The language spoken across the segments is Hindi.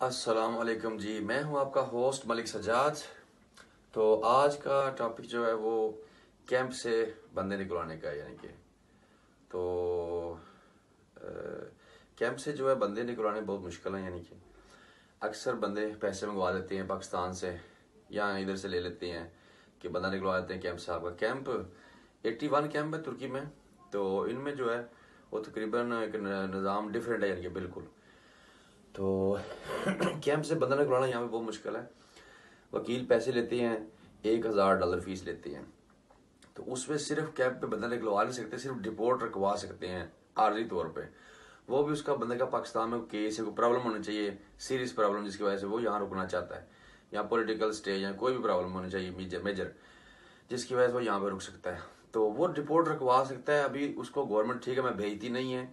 अस्सलाम वालेकुम जी। मैं हूं आपका होस्ट मलिक सज्जाद। तो आज का टॉपिक जो है वो कैंप से बंदे निकलवाने का है। यानी कि तो कैंप से जो है बंदे निकलवाने बहुत मुश्किल है। यानी कि अक्सर बंदे पैसे मंगवा लेते हैं पाकिस्तान से या इधर से ले लेते हैं कि बंदा निकलवा देते हैं कैंप से। आपका कैंप 81 कैंप है तुर्की में। तो इनमें जो है वो तकरीबन एक निज़ाम डिफरेंट है। यानी कि बिल्कुल तो कैंप से बंदा निकलवाना यहाँ पे बहुत मुश्किल है। वकील पैसे लेते हैं, $1000 फीस लेते हैं। तो उसमें सिर्फ कैंप पे बंदा निकलवा नहीं सकते, सिर्फ डिपोर्ट रखवा सकते हैं आर्जी तौर पे। वो भी उसका बंदे का पाकिस्तान में केस है, कोई प्रॉब्लम होनी चाहिए, सीरियस प्रॉब्लम जिसकी वजह से वो यहाँ रुकना चाहता है, या पॉलिटिकल स्टेज या कोई भी प्रॉब्लम होनी चाहिए मेजर जिसकी वजह से वो यहाँ पे रुक सकता है। तो वो रिपोर्ट रखवा सकता है। अभी उसको गवर्नमेंट ठीक है मैं भेजती नहीं है,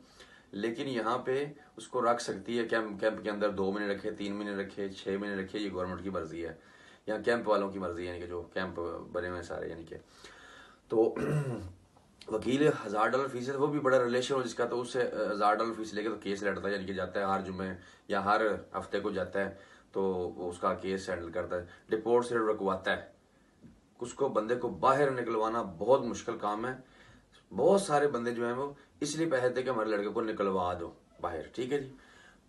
लेकिन यहाँ पे उसको रख सकती है कैंप के अंदर। 2 महीने रखे, 3 महीने रखे, 6 महीने रखे, ये गवर्नमेंट की मर्जी है या कैंप वालों की मर्जी है। यानी कि जो कैंप बने हुए हैं सारे। यानी कि तो वकील $1000 फीस है, वो भी बड़ा रिलेशन हो जिसका, तो उससे $1000 फीस लेके तो केस लड़ता है। यानी कि जाता है हर जुम्मे या हर हफ्ते को जाता है, तो उसका केस हैंडल करता है, डिपोर्ट से रखवाता है। उसको बंदे को बाहर निकलवाना बहुत मुश्किल काम है। बहुत सारे बंदे जो हैं वो इसलिए पैसे देते कि हमारे लड़के को निकलवा दो बाहर। ठीक है जी,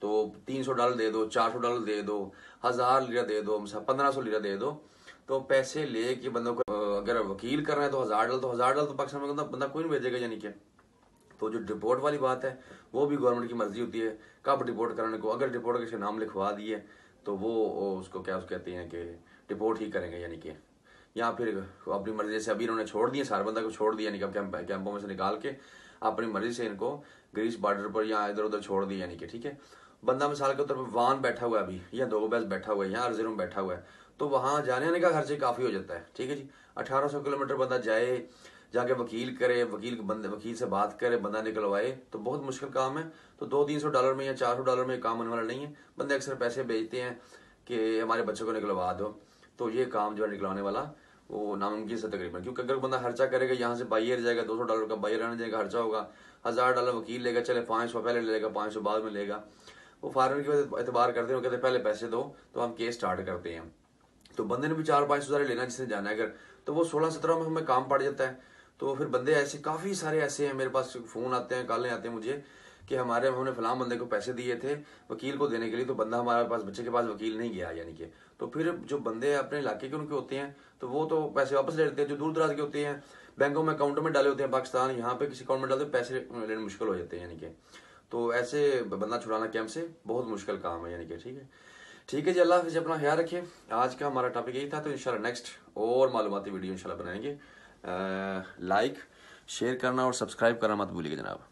तो $300 दे दो, $400 दे दो, 1000 लिरा दे दो, 1500 लिरा दे दो। तो पैसे ले कि बंदों को अगर वकील करना है तो $1000 तो पाकिस्तान में बंदा कोई नहीं भेजेगा। यानी कि तो जो डिपोर्ट वाली बात है वो भी गवर्नमेंट की मर्जी होती है कब डिपोर्ट करने को। अगर डिपोर्ट के नाम लिखवा दिए तो वो उसको क्या कहते हैं कि डिपोर्ट ही करेंगे। यानी कि या फिर अपनी मर्जी से अभी इन्होंने छोड़ दिए, सारे बंदा को छोड़ दिया, यानी कि कैंपों में से निकाल के अपनी मर्जी से इनको ग्रीस बॉर्डर पर या इधर उधर छोड़ दिया। यानी कि ठीक है, बंदा मिसाल के तौर पर वान बैठा हुआ है अभी, या 2 बैस बैठा हुआ है, या अर्जी रूम बैठा हुआ है, तो वहां जाने आने का खर्चे काफी हो जाता है। ठीक है जी, 1800 किलोमीटर बंदा जाए, जाके वकील करे, वकील से बात करे, बंदा निकलवाए, तो बहुत मुश्किल काम है। तो $200-300 में या $400 में काम होने वाला नहीं है। बंदे अक्सर पैसे भेजते हैं कि हमारे बच्चों को निकलवा दो, तो ये काम जो है निकलवाने वाला वो नामुमकिन से तकरीबन। क्योंकि अगर बंदा खर्चा करेगा, यहाँ से बाहर जाएगा, $200 का बाहर आने जाएगा खर्चा होगा, $1000 वकील लेगा, चले 500 पहले ले लेगा, 500 बाद में लेगा। वो फॉरन की एतबार करते हैं, कहते पहले पैसे दो तो हम केस स्टार्ट करते हैं। तो बंदे ने भी 4-5 हज़ार लेना जिसने जाना है अगर, तो वो 16-17 में हमें काम पड़ जाता है। तो फिर बंदे ऐसे काफी सारे ऐसे हैं, मेरे पास फोन आते हैं, कॉलें आते हैं मुझे कि हमने फलां बंदे को पैसे दिए थे वकील को देने के लिए, तो बंदा हमारे पास बच्चे के पास वकील नहीं गया। यानी कि तो फिर जो बंदे अपने इलाके के उनके होते हैं तो वो तो पैसे वापस ले लेते हैं। जो दूर दराज के होते हैं, बैंकों में अकाउंट में डाले होते हैं पाकिस्तान, यहाँ पे किसी अकाउंट में डालते पैसे लेने मुश्किल हो जाते हैं। यानी कि तो ऐसे बंदा छुड़ाना कैंप से बहुत मुश्किल काम है। यानी कि ठीक है जी, अल्लाह हाफिज़, अपना ख्याल रखिए। आज का हमारा टॉपिक यही था। तो इंशाल्लाह नेक्स्ट और मालूमाती वीडियो इंशाल्लाह बनाएंगे। लाइक शेयर करना और सब्सक्राइब करना मत भूलिएगा जनाब।